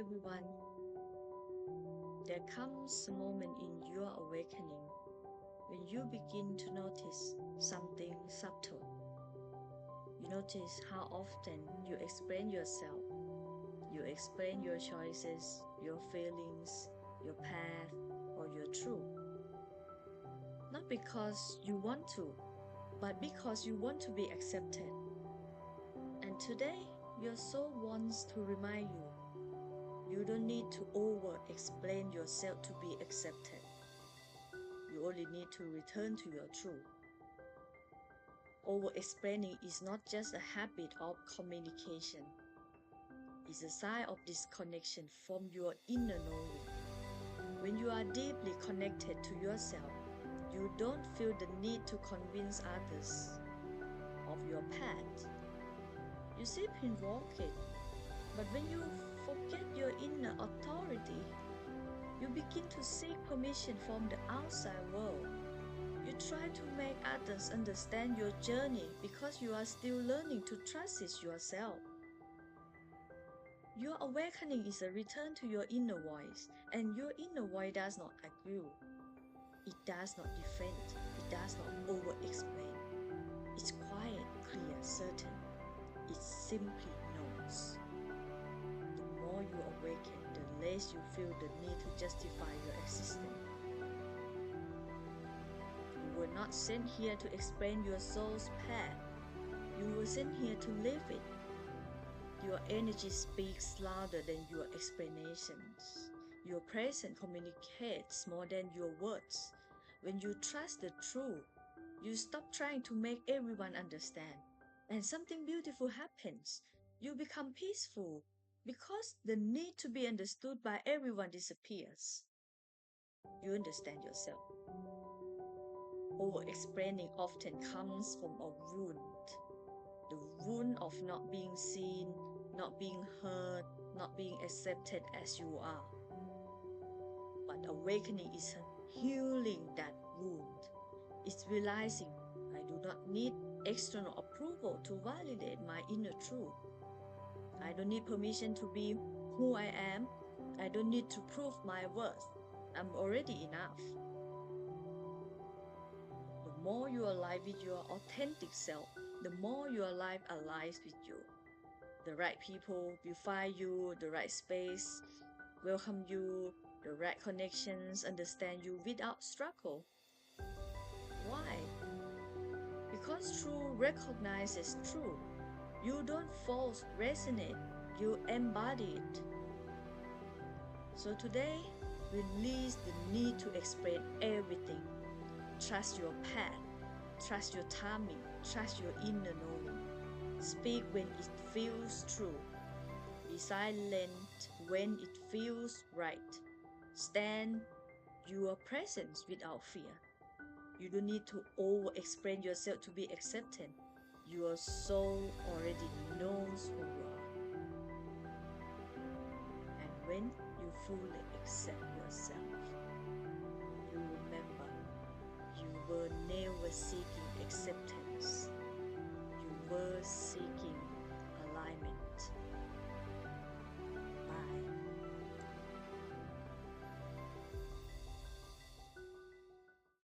everyone. There comes a moment in your awakening when you begin to notice something subtle. You notice how often you explain yourself. You explain your choices, your feelings, your path, or your truth. Not because you want to, but because you want to be accepted. And today, your soul wants to remind you, you don't need to over-explain yourself to be accepted. You only need to return to your truth. Over-explaining is not just a habit of communication. It's a sign of disconnection from your inner knowing. When you are deeply connected to yourself, you don't feel the need to convince others of your path. You simply walk it. But when you forget your inner authority, you begin to seek permission from the outside world. You try to make others understand your journey because you are still learning to trust it yourself. Your awakening is a return to your inner voice, and your inner voice does not argue. It does not defend. It does not over-explain. It's quiet, clear, certain. It simply knows. The more you awaken, the less you feel the need to justify your existence. You were not sent here to explain your soul's path. You were sent here to live it. Your energy speaks louder than your explanations. Your presence communicates more than your words. When you trust the truth, you stop trying to make everyone understand. And something beautiful happens. You become peaceful because the need to be understood by everyone disappears. You understand yourself. Over-explaining often comes from a wound. The wound of not being seen, not being heard, not being accepted as you are. But awakening is healing that wound. It's realizing I do not need external approval to validate my inner truth. I don't need permission to be who I am. I don't need to prove my worth. I'm already enough. The more you align with your authentic self, the more your life aligns with you. The right people will find you, the right space welcome you, the right connections understand you without struggle. Why? Because truth recognizes truth. You don't force resonate, you embody it. So today, release the need to explain everything. Trust your path, trust your timing, trust your inner knowing. Speak when it feels true. Be silent when it feels right. Stand your presence without fear. You don't need to over-explain yourself to be accepted. Your soul already knows who you are. And when you fully accept yourself, you remember you were never seeking acceptance. You were seeking